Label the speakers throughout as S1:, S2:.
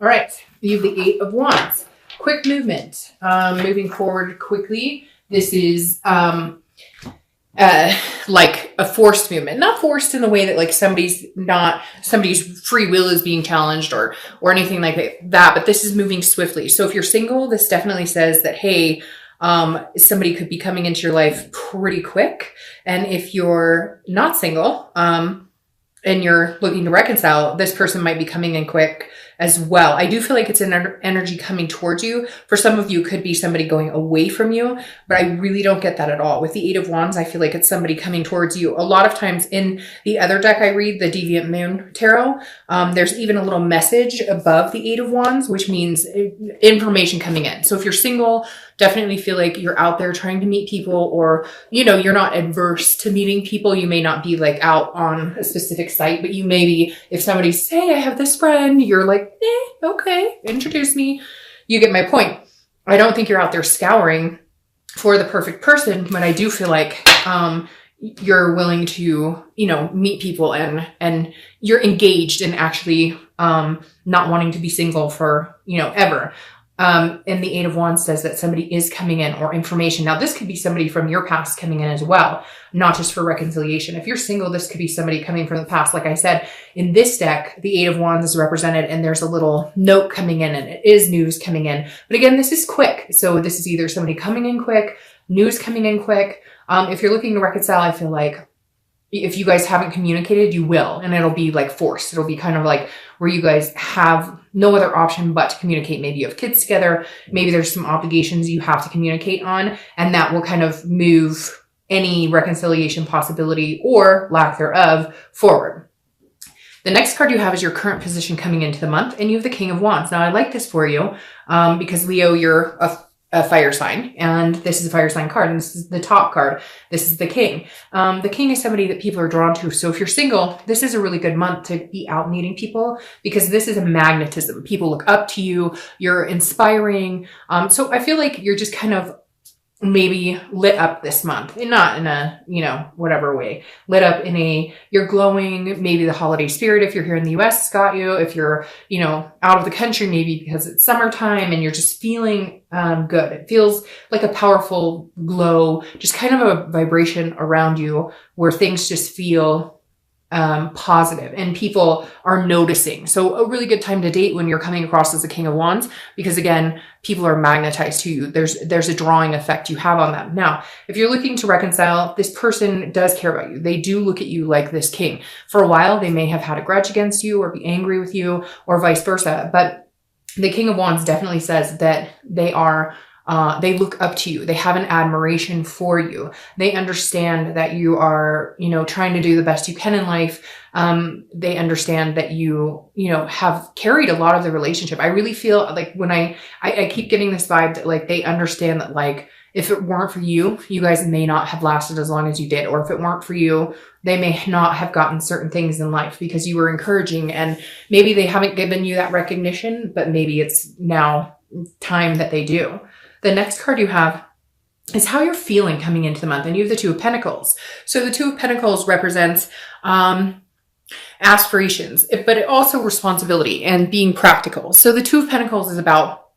S1: All right, you have the Eight of Wands. Quick movement, moving forward quickly. This is like a forced movement, not forced in the way that like somebody's free will is being challenged or anything like that, but this is moving swiftly. So if you're single, this definitely says that, hey, somebody could be coming into your life pretty quick. And if you're not single, and you're looking to reconcile, this person might be coming in quick as well. I do feel like it's an energy coming towards you. For some of you, it could be somebody going away from you, but I really don't get that at all. With the Eight of Wands, I feel like it's somebody coming towards you. A lot of times in the other deck I read, the Deviant Moon Tarot, there's even a little message above the Eight of Wands, which means information coming in. So if you're single, definitely feel like you're out there trying to meet people, or, you know, you're not adverse to meeting people. You may not be like out on a specific site, but you may be, if somebody's, hey, I have this friend, you're like, okay, introduce me. You get my point. I don't think you're out there scouring for the perfect person, but I do feel like you're willing to, you know, meet people and you're engaged in actually not wanting to be single for, you know, ever. And the Eight of Wands says that somebody is coming in, or information. Now, this could be somebody from your past coming in as well, not just for reconciliation. If you're single, this could be somebody coming from the past. Like I said, in this deck, the Eight of Wands is represented and there's a little note coming in and it is news coming in. But again, this is quick. So this is either somebody coming in quick, news coming in quick. If you're looking to reconcile, I feel like if you guys haven't communicated, you will, and it'll be like forced. It'll be kind of like where you guys have no other option but to communicate. Maybe you have kids together. Maybe there's some obligations you have to communicate on, and that will kind of move any reconciliation possibility or lack thereof forward. The next card you have is your current position coming into the month, and you have the King of Wands. Now, I like this for you because Leo, you're a fire sign, and this is a fire sign card, and this is the top card. This is the King. The King is somebody that people are drawn to. So if you're single, this is a really good month to be out meeting people, because this is a magnetism. People look up to you. You're inspiring. So I feel like you're just kind of maybe lit up this month, and not in a, you know, whatever way, lit up in a, you're glowing. Maybe the holiday spirit, if you're here in the US, got you. If you're, you know, out of the country, maybe because it's summertime and you're just feeling good. It feels like a powerful glow, just kind of a vibration around you where things just feel positive and people are noticing. So a really good time to date when you're coming across as a King of Wands, because again, people are magnetized to you. There's a drawing effect you have on them. Now, if you're looking to reconcile, this person does care about you. They do look at you like this king. For a while, they may have had a grudge against you or be angry with you or vice versa. But the King of Wands definitely says that they are they look up to you. They have an admiration for you. They understand that you are, you know, trying to do the best you can in life. They understand that you know, have carried a lot of the relationship. I really feel like when I keep getting this vibe that like they understand that like if it weren't for you, you guys may not have lasted as long as you did. Or if it weren't for you, they may not have gotten certain things in life because you were encouraging, and maybe they haven't given you that recognition, but maybe it's now time that they do. The next card you have is how you're feeling coming into the month. And you have the Two of Pentacles. So the Two of Pentacles represents aspirations, but it also responsibility and being practical. So the Two of Pentacles is about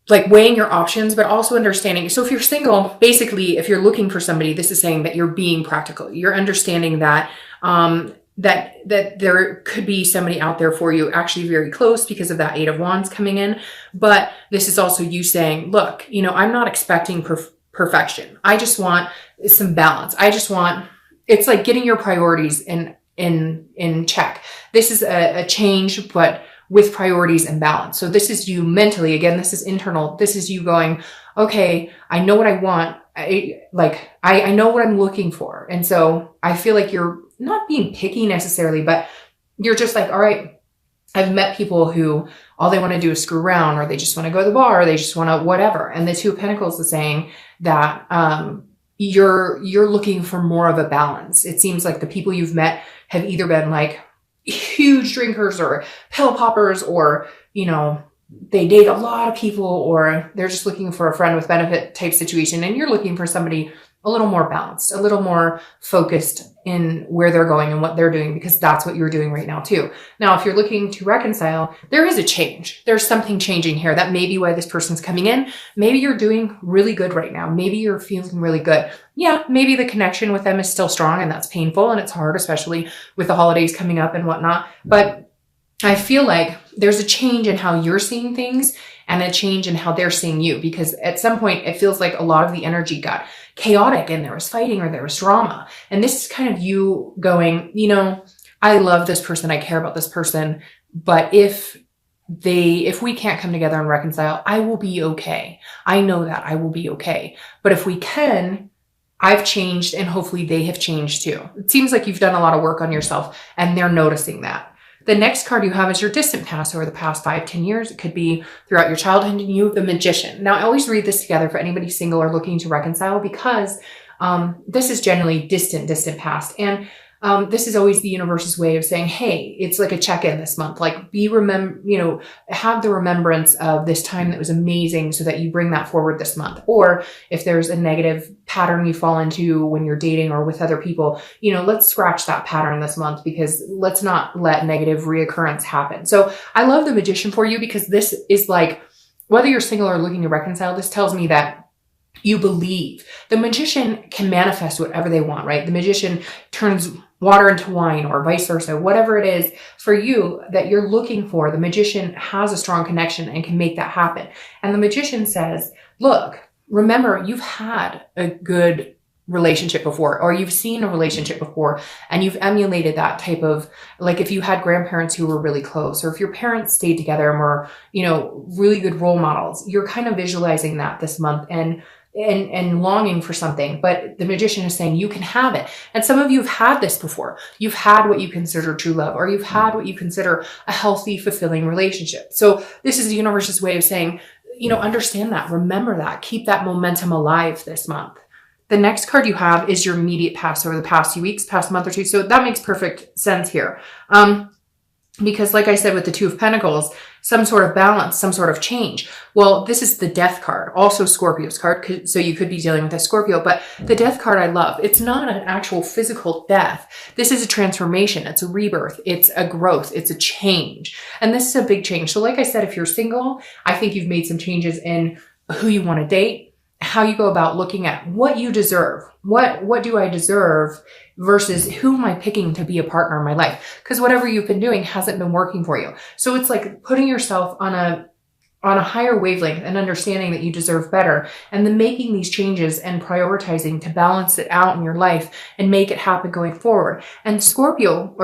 S1: like weighing your options, but also understanding. So if you're single, basically, if you're looking for somebody, this is saying that you're being practical. You're understanding that that there could be somebody out there for you, actually very close because of that Eight of Wands coming in. But this is also you saying, look, you know, I'm not expecting perfection. I just want some balance. I just want, it's like getting your priorities in check. This is a change, but with priorities and balance. So this is you mentally, again, this is internal. This is you going, okay, I know what I want. I know what I'm looking for. And so I feel like you're not being picky necessarily, but you're just like, all right, I've met people who all they want to do is screw around, or they just want to go to the bar, or they just want to whatever. And the Two of Pentacles is saying that you're looking for more of a balance. It seems like the people you've met have either been like huge drinkers or pill poppers, or, you know, they date a lot of people, or they're just looking for a friend with benefit type situation. And you're looking for somebody a little more balanced, a little more focused in where they're going and what they're doing, because that's what you're doing right now too. Now, if you're looking to reconcile, there is a change. There's something changing here. That may be why this person's coming in. Maybe you're doing really good right now. Maybe you're feeling really good. Yeah, maybe the connection with them is still strong, and that's painful and it's hard, especially with the holidays coming up and whatnot. But I feel like there's a change in how you're seeing things and a change in how they're seeing you, because at some point it feels like a lot of the energy got chaotic and there was fighting or there was drama. And this is kind of you going, you know, I love this person, I care about this person, but if we can't come together and reconcile, I will be okay. I know that I will be okay. But if we can, I've changed and hopefully they have changed too. It seems like you've done a lot of work on yourself and they're noticing that. The next card you have is your distant past, over the past 5-10 years. It could be throughout your childhood, and you have the Magician. Now, I always read this together for anybody single or looking to reconcile, because this is generally distant past. And this is always the universe's way of saying, hey, it's like a check-in this month. Like have the remembrance of this time that was amazing so that you bring that forward this month. Or if there's a negative pattern you fall into when you're dating or with other people, let's scratch that pattern this month, because let's not let negative reoccurrence happen. So I love the Magician for you, because this is like, whether you're single or looking to reconcile, this tells me that you believe. The Magician can manifest whatever they want, right? The Magician turns water into wine, or vice versa. Whatever it is for you that you're looking for, the Magician has a strong connection and can make that happen. And the Magician says, look, remember, you've had a good relationship before, or you've seen a relationship before, and you've emulated that type of, like, if you had grandparents who were really close, or if your parents stayed together and were, really good role models, you're kind of visualizing that this month and longing for something. But the Magician is saying you can have it. And some of you have had this before. You've had what you consider true love, or you've had what you consider a healthy, fulfilling relationship. So this is the universe's way of saying, understand that, remember that, keep that momentum alive this month. The next card you have is your immediate past, over the past few weeks, past month or two. So that makes perfect sense here. Because like I said, with the Two of Pentacles, some sort of balance, some sort of change. Well, this is the Death card, also Scorpio's card. So you could be dealing with a Scorpio, but the Death card I love. It's not an actual physical death. This is a transformation. It's a rebirth. It's a growth. It's a change. And this is a big change. So like I said, if you're single, I think you've made some changes in who you want to date, how you go about looking at what you deserve. What do I deserve versus who am I picking to be a partner in my life? Because whatever you've been doing hasn't been working for you. So it's like putting yourself on a higher wavelength and understanding that you deserve better, and then making these changes and prioritizing to balance it out in your life and make it happen going forward. And Scorpio,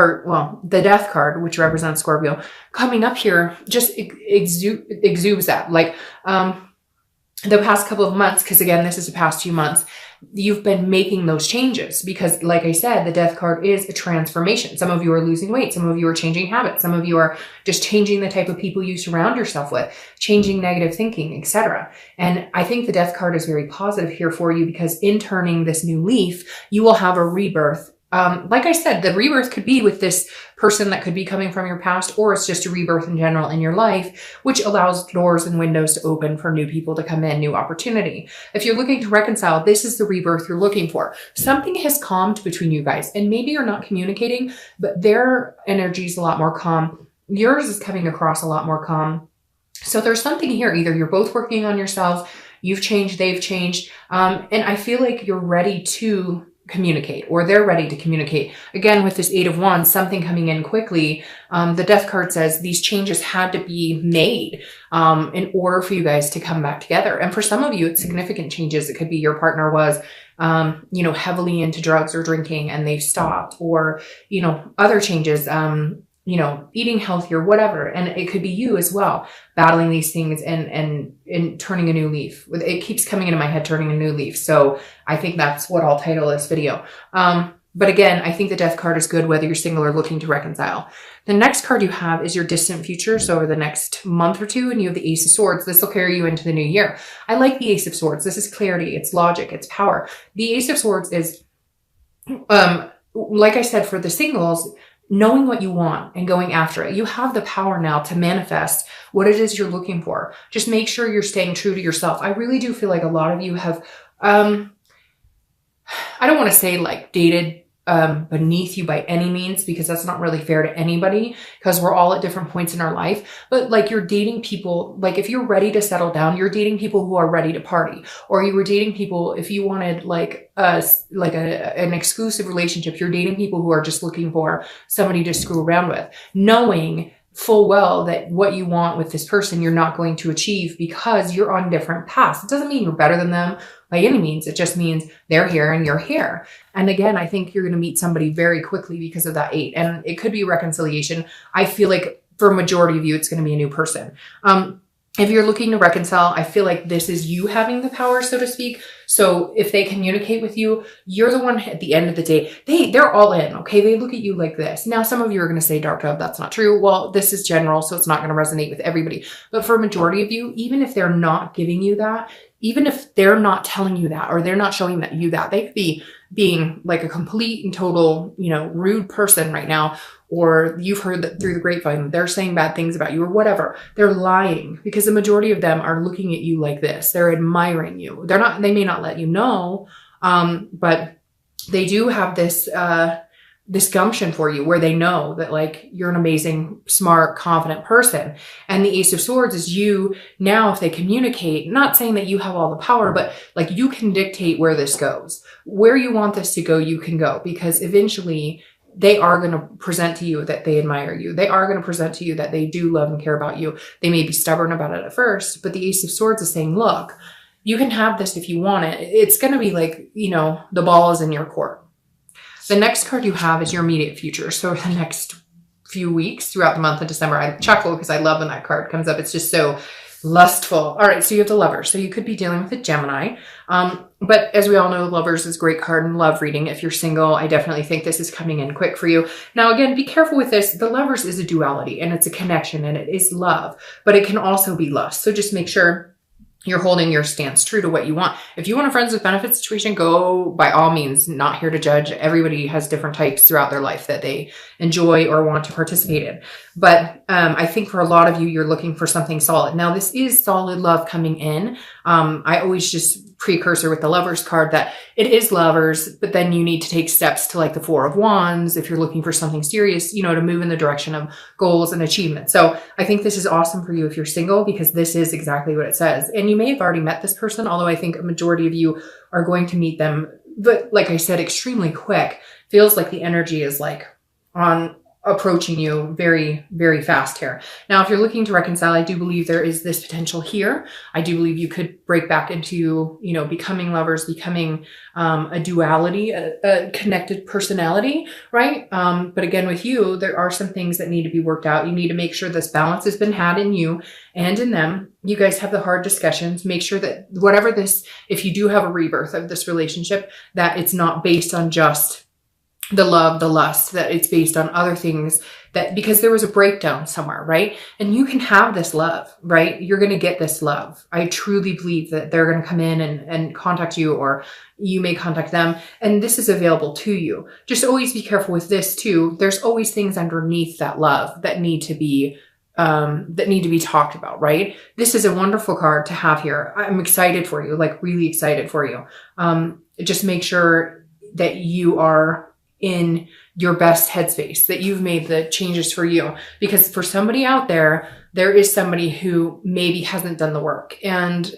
S1: the Death card, which represents Scorpio, coming up here just exudes that. Like, the past couple of months, because again, this is the past 2 months, you've been making those changes, because like I said, the Death card is a transformation. Some of you are losing weight. Some of you are changing habits. Some of you are just changing the type of people you surround yourself with, changing negative thinking, etc. And I think the Death card is very positive here for you, because in turning this new leaf, you will have a rebirth. Like I said, the rebirth could be with this person that could be coming from your past, or it's just a rebirth in general in your life, which allows doors and windows to open for new people to come in, new opportunity. If you're looking to reconcile, this is the rebirth you're looking for. Something has calmed between you guys, and maybe you're not communicating, but their energy is a lot more calm. Yours is coming across a lot more calm. So there's something here. Either you're both working on yourself, you've changed, they've changed, and I feel like you're ready to communicate, or they're ready to communicate. Again, with this Eight of Wands, something coming in quickly. The Death card says these changes had to be made in order for you guys to come back together. And for some of you, it's significant changes. It could be your partner was, heavily into drugs or drinking and they've stopped, or, other changes, eating healthier, whatever. And it could be you as well, battling these things and turning a new leaf. It keeps coming into my head, turning a new leaf. So I think that's what I'll title this video. But again, I think the Death card is good whether you're single or looking to reconcile. The next card you have is your distant future. So over the next month or two, and you have the Ace of Swords. This will carry you into the new year. I like the Ace of Swords. This is clarity. It's logic. It's power. The Ace of Swords is, like I said, for the singles, knowing what you want and going after it. You have the power now to manifest what it is you're looking for. Just make sure you're staying true to yourself. I really do feel like a lot of you have, I don't want to say like dated beneath you by any means, because that's not really fair to anybody, because we're all at different points in our life. But like, you're dating people, like if you're ready to settle down, you're dating people who are ready to party, or you were dating people, if you wanted like an exclusive relationship, you're dating people who are just looking for somebody to screw around with, knowing full well that what you want with this person, you're not going to achieve because you're on different paths. It doesn't mean you're better than them by any means. It just means they're here and you're here. And again, I think you're going to meet somebody very quickly because of that 8. And it could be reconciliation. I feel like for a majority of you, it's going to be a new person. If you're looking to reconcile, I feel like this is you having the power, so to speak. So if they communicate with you, you're the one at the end of the day. They're all in, okay? They look at you like this. Now, some of you are going to say, Dark Dove, that's not true. Well, this is general, so it's not going to resonate with everybody. But for a majority of you, even if they're not giving you that, even if they're not telling you that, or they're not showing you that, they could be being like a complete and total, rude person right now, or you've heard that through the grapevine, they're saying bad things about you or whatever. They're lying, because the majority of them are looking at you like this. They're admiring you. They may not let you know, but they do have this gumption for you, where they know that like you're an amazing, smart, confident person. And the Ace of Swords is you now, if they communicate, not saying that you have all the power, but like you can dictate where this goes. Where you want this to go, you can go, because eventually they are going to present to you that they admire you. They are going to present to you that they do love and care about you. They may be stubborn about it at first, but the Ace of Swords is saying, look, you can have this if you want it. It's going to be like, the ball is in your court. The next card you have is your immediate future. So the next few weeks throughout the month of December, I chuckle because I love when that card comes up. It's just so lustful. All right, so you have the Lovers. So you could be dealing with a Gemini. But as we all know, Lovers is a great card in love reading. If you're single, I definitely think this is coming in quick for you. Now, again, be careful with this. The Lovers is a duality, and it's a connection, and it is love, but it can also be lust. So just make sure you're holding your stance true to what you want. If you want a friends with benefits situation, go by all means. Not here to judge. Everybody has different types throughout their life that they enjoy or want to participate in. But I think for a lot of you, you're looking for something solid. Now, this is solid love coming in. I always just precursor with the Lovers card that it is lovers, but then you need to take steps to like the 4 of Wands if you're looking for something serious, to move in the direction of goals and achievement. So I think this is awesome for you if you're single, because this is exactly what it says. And you may have already met this person, although I think a majority of you are going to meet them, but like I said, extremely quick. Feels like the energy is like on approaching you very, very fast here. Now, if you're looking to reconcile, I do believe there is this potential here. I do believe you could break back into, becoming lovers, becoming a duality, a connected personality, right? But again, with you, there are some things that need to be worked out. You need to make sure this balance has been had in you and in them. You guys have the hard discussions. Make sure that if you do have a rebirth of this relationship, that it's not based on just the love, the lust, that it's based on other things, that because there was a breakdown somewhere, right? And you can have this love, right? You're going to get this love. I truly believe that they're going to come in and contact you, or you may contact them, and this is available to you. Just always be careful with this too. There's always things underneath that love that need to be talked about, right? This is a wonderful card to have here. I'm excited for you, like really excited for you. Just make sure that you are in your best headspace, that you've made the changes for you, because for somebody out there, there is somebody who maybe hasn't done the work, and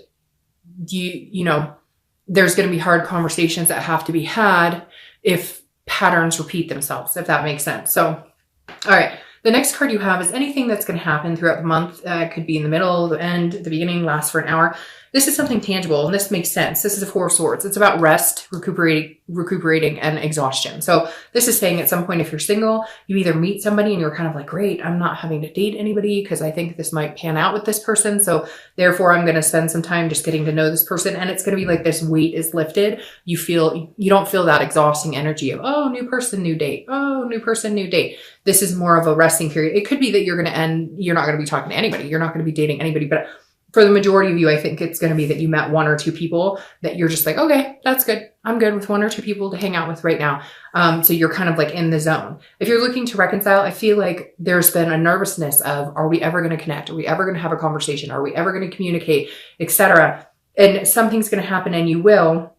S1: there's going to be hard conversations that have to be had if patterns repeat themselves, if that makes sense. So, all right. The next card you have is anything that's going to happen throughout the month. It could be in the middle, the end, the beginning, last for an hour. This is something tangible, and this makes sense. This is a 4 of Swords. It's about rest, recuperating, and exhaustion. So this is saying at some point, if you're single, you either meet somebody and you're kind of like, great, I'm not having to date anybody because I think this might pan out with this person. So therefore, I'm going to spend some time just getting to know this person. And it's going to be like this weight is lifted. You don't feel that exhausting energy of, oh, new person, new date. Oh, new person, new date. This is more of a resting period. It could be that you're not going to be talking to anybody. You're not going to be dating anybody, but for the majority of you, I think it's going to be that you met 1 or 2 people that you're just like, okay, that's good. I'm good with 1 or 2 people to hang out with right now. So you're kind of like in the zone. If you're looking to reconcile, I feel like there's been a nervousness of, are we ever going to connect? Are we ever going to have a conversation? Are we ever going to communicate, etc.? And something's going to happen, and you will.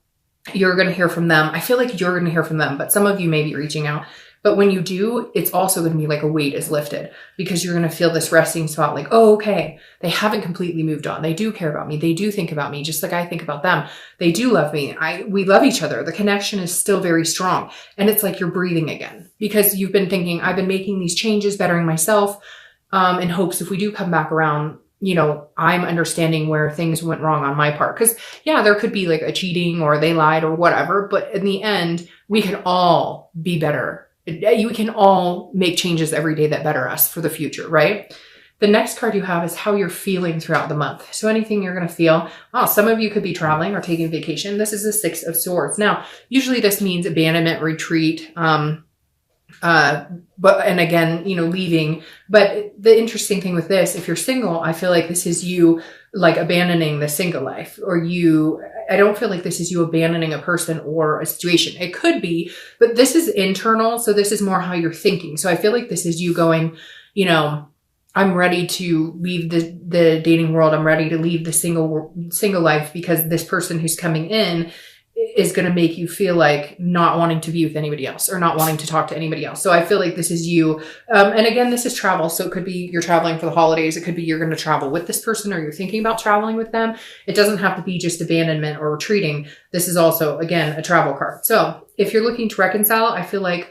S1: You're going to hear from them. I feel like you're going to hear from them, but some of you may be reaching out. But when you do, it's also going to be like a weight is lifted, because you're going to feel this resting spot like, oh, okay, they haven't completely moved on. They do care about me. They do think about me just like I think about them. They do love me. We love each other. The connection is still very strong. And it's like you're breathing again, because you've been thinking, I've been making these changes, bettering myself, in hopes if we do come back around, you know, I'm understanding where things went wrong on my part. Because yeah, there could be like a cheating or they lied or whatever, but in the end, we can all be better. You can all make changes every day that better us for the future, right? The next card you have is how you're feeling throughout the month. So anything you're going to feel. Oh, some of you could be traveling or taking vacation. This is the Six of Swords. Now, usually this means abandonment, retreat, and again, you know, leaving. But the interesting thing with this, if you're single, I feel like this is you like abandoning the single life, or I don't feel like this is you abandoning a person or a situation. It could be, but this is internal. So this is more how you're thinking. So I feel like this is you going, you know, I'm ready to leave the dating world. I'm ready to leave the single life, because this person who's coming in is going to make you feel like not wanting to be with anybody else or not wanting to talk to anybody else. So I feel like this is you. And again, this is travel. So it could be you're traveling for the holidays. It could be you're going to travel with this person, or you're thinking about traveling with them. It doesn't have to be just abandonment or retreating. This is also, again, a travel card. So if you're looking to reconcile, I feel like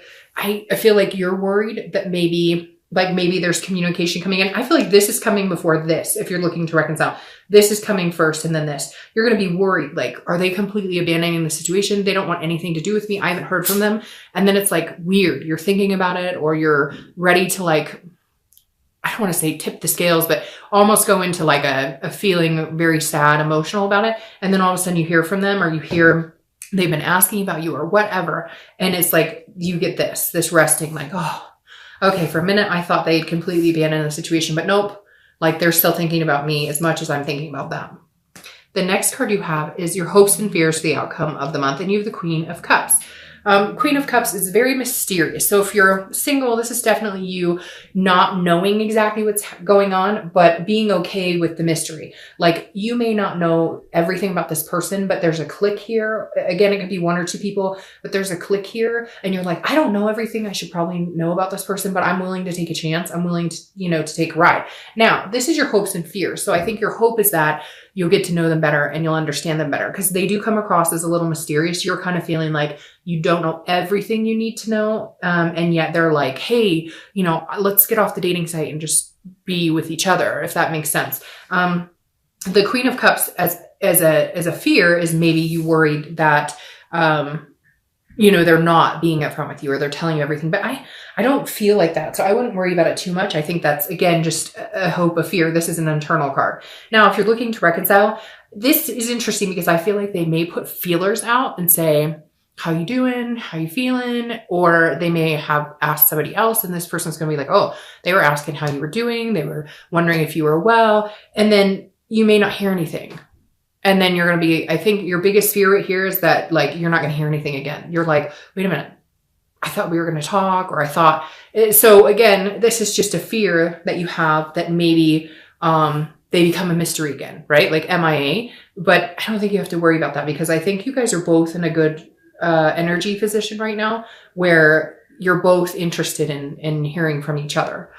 S1: you're worried that maybe there's communication coming in. I feel like this is coming before this. If you're looking to reconcile, this is coming first and then this. You're going to be worried. Like, are they completely abandoning the situation? They don't want anything to do with me. I haven't heard from them. And then it's like weird. You're thinking about it, or you're ready to like, I don't want to say tip the scales, but almost go into like a feeling very sad, emotional about it. And then all of a sudden you hear from them, or you hear they've been asking about you or whatever. And it's like, you get this resting, like, oh, okay, for a minute, I thought they'd completely abandoned the situation, but nope. Like, they're still thinking about me as much as I'm thinking about them. The next card you have is your hopes and fears for the outcome of the month, and you have the Queen of Cups. Queen of Cups is very mysterious. So if you're single, this is definitely you not knowing exactly what's going on, but being okay with the mystery. Like, you may not know everything about this person, but there's a click here. Again, it could be one or two people, but there's a click here, and you're like, I don't know everything I should probably know about this person, but I'm willing to take a chance. I'm willing to, to take a ride. Now, this is your hopes and fears. So I think your hope is that you'll get to know them better and you'll understand them better, because they do come across as a little mysterious. You're kind of feeling like you don't know everything you need to know. And yet they're like, hey, let's get off the dating site and just be with each other, if that makes sense. The Queen of Cups as a fear is maybe you worried that, they're not being upfront with you, or they're telling you everything, but I don't feel like that. So I wouldn't worry about it too much. I think that's, again, just a hope, a fear. This is an internal card. Now, if you're looking to reconcile, this is interesting because I feel like they may put feelers out and say, how you doing? How you feeling? Or they may have asked somebody else, and this person's going to be like, oh, they were asking how you were doing. They were wondering if you were well. And then you may not hear anything. And then you're going to be, I think your biggest fear right here is that, like, you're not going to hear anything again. You're like, wait a minute, I thought we were going to talk, or I thought, so again, this is just a fear that you have that maybe, they become a mystery again, right? Like MIA, but I don't think you have to worry about that, because I think you guys are both in a good, energy position right now where you're both interested in hearing from each other.